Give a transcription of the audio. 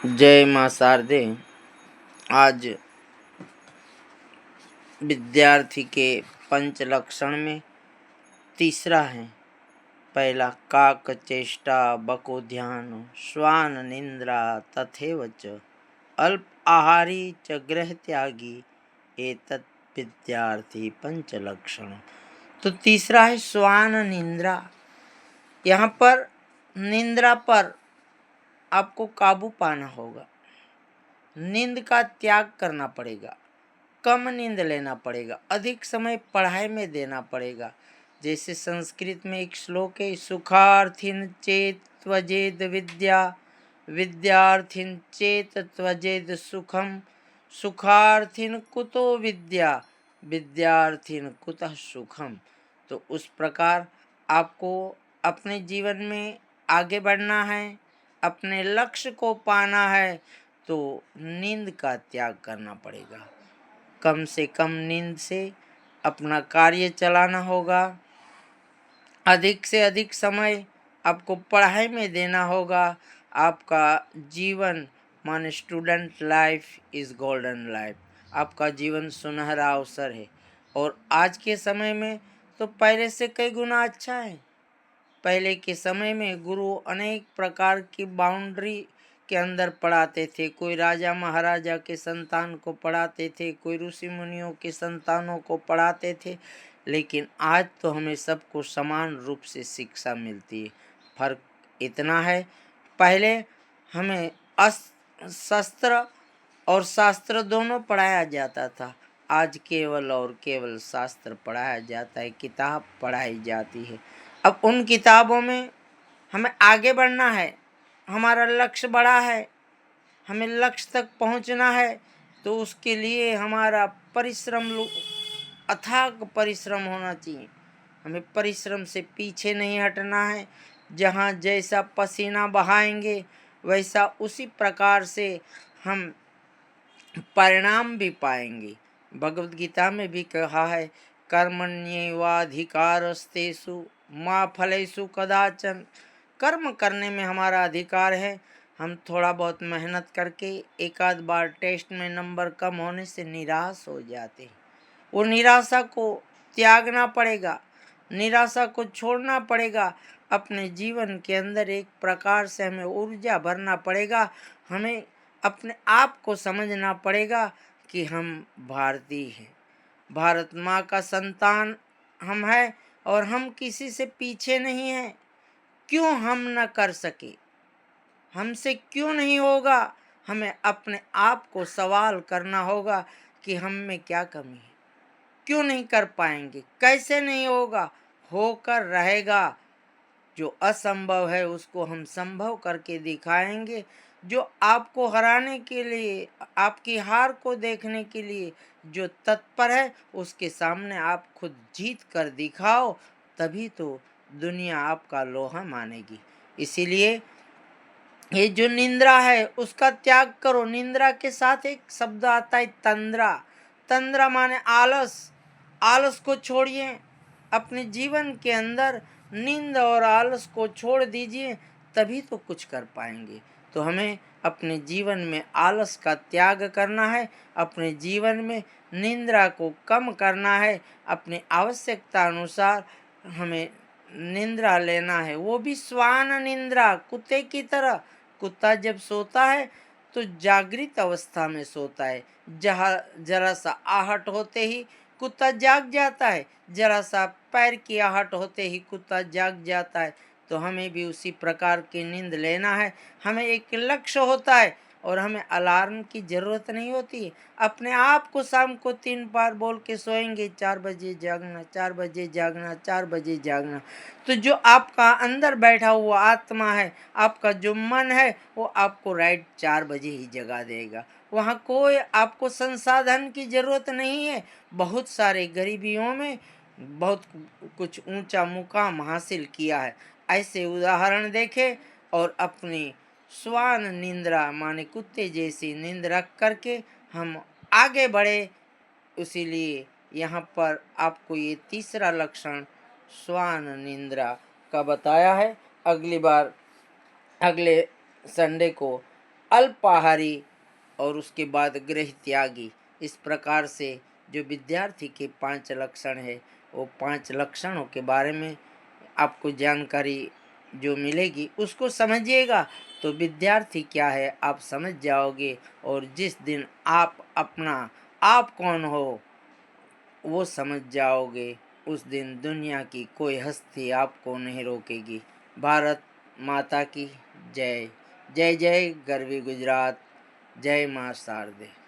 जय माँ शारदे। आज विद्यार्थी के पंच लक्षण में तीसरा है। पहला काक चेष्टा बको ध्यान श्वान निंद्रा तथैव च अल्प आहारी च गृह त्यागी एतत् विद्यार्थी पंच लक्षण। तो तीसरा है श्वान निंद्रा। यहाँ पर निंद्रा पर आपको काबू पाना होगा। नींद का त्याग करना पड़ेगा, कम नींद लेना पड़ेगा, अधिक समय पढ़ाई में देना पड़ेगा। जैसे संस्कृत में एक श्लोक है, सुखार्थिन चेत त्वजेद विद्या विद्यार्थिन चेत त्वजेद सुखम सुखार्थिन कुतो विद्या विद्यार्थिन कुतः सुखम। तो उस प्रकार आपको अपने जीवन में आगे बढ़ना है, अपने लक्ष्य को पाना है, तो नींद का त्याग करना पड़ेगा। कम से कम नींद से अपना कार्य चलाना होगा। अधिक से अधिक समय आपको पढ़ाई में देना होगा। आपका जीवन माने student life is golden life. आपका जीवन सुनहरा अवसर है और आज के समय में तो पहले से कई गुना अच्छा है। पहले के समय में गुरु अनेक प्रकार की बाउंड्री के अंदर पढ़ाते थे। कोई राजा महाराजा के संतान को पढ़ाते थे, कोई ऋषि मुनियों के संतानों को पढ़ाते थे। लेकिन आज तो हमें सबको समान रूप से शिक्षा मिलती है। फर्क इतना है, पहले हमें शस्त्र और शास्त्र दोनों पढ़ाया जाता था। आज केवल और केवल शास्त्र पढ़ाया जाता है, किताब पढ़ाई जाती है। अब उन किताबों में हमें आगे बढ़ना है, हमारा लक्ष्य बड़ा है, हमें लक्ष्य तक पहुंचना है, तो उसके लिए हमारा परिश्रम अथाक परिश्रम होना चाहिए। हमें परिश्रम से पीछे नहीं हटना है। जहाँ जैसा पसीना बहाएंगे वैसा उसी प्रकार से हम परिणाम भी पाएंगे। भगवद गीता में भी कहा है, कर्मण्येवाधिकारस्तेषु मा फलेषु कदाचन। कर्म करने में हमारा अधिकार है। हम थोड़ा बहुत मेहनत करके एक आध बार टेस्ट में नंबर कम होने से निराश हो जाते हैं। वो निराशा को त्यागना पड़ेगा, निराशा को छोड़ना पड़ेगा। अपने जीवन के अंदर एक प्रकार से हमें ऊर्जा भरना पड़ेगा। हमें अपने आप को समझना पड़ेगा कि हम भारतीय हैं, भारत माँ का संतान हम हैं और हम किसी से पीछे नहीं हैं। क्यों हम न कर सके, हमसे क्यों नहीं होगा? हमें अपने आप को सवाल करना होगा कि हम में क्या कमी है, क्यों नहीं कर पाएंगे, कैसे नहीं होगा, होकर रहेगा। जो असंभव है उसको हम संभव करके दिखाएंगे। जो आपको हराने के लिए, आपकी हार को देखने के लिए जो तत्पर है, उसके सामने आप खुद जीत कर दिखाओ, तभी तो दुनिया आपका लोहा मानेगी। इसीलिए ये जो निंद्रा है उसका त्याग करो। निंद्रा के साथ एक शब्द आता है तंद्रा। तंद्रा माने आलस। आलस को छोड़िए। अपने जीवन के अंदर नींद और आलस को छोड़ दीजिए, तभी तो कुछ कर पाएंगे। तो हमें अपने जीवन में आलस का त्याग करना है, अपने जीवन में निंद्रा को कम करना है। अपनी आवश्यकता अनुसार हमें निंद्रा लेना है, वो भी श्वान निंद्रा, कुत्ते की तरह। कुत्ता जब सोता है तो जागृत अवस्था में सोता है। जहाँ जरा सा आहट होते ही कुत्ता जाग जाता है, जरा सा पैर की आहट होते ही कुत्ता जाग जाता है। तो हमें भी उसी प्रकार की नींद लेना है। हमें एक लक्ष्य होता है और हमें अलार्म की ज़रूरत नहीं होती है। अपने आप को शाम को 3 बार बोल के सोएंगे, 4 बजे जागना, 4 बजे जागना, 4 बजे जागना। तो जो आपका अंदर बैठा हुआ आत्मा है, आपका जो मन है, वो आपको राइट 4 बजे ही जगा देगा। वहाँ कोई आपको संसाधन की ज़रूरत नहीं है। बहुत सारे गरीबियों में बहुत कुछ ऊंचा मुकाम हासिल किया है। ऐसे उदाहरण देखे और अपनी श्वान निंद्रा माने कुत्ते जैसी नींद रख करके हम आगे बढ़े। इसीलिए यहाँ पर आपको ये तीसरा लक्षण श्वान निंद्रा का बताया है। अगली बार अगले संडे को अल्पाहारी और उसके बाद गृह त्यागी। इस प्रकार से जो विद्यार्थी के 5 लक्षण है, वो 5 लक्षणों के बारे में आपको जानकारी जो मिलेगी उसको समझिएगा तो विद्यार्थी क्या है आप समझ जाओगे। और जिस दिन आप अपना आप कौन हो वो समझ जाओगे, उस दिन दुनिया की कोई हस्ती आपको नहीं रोकेगी। भारत माता की जय। जय जय गरवी गुजरात। जय माँ शारदे।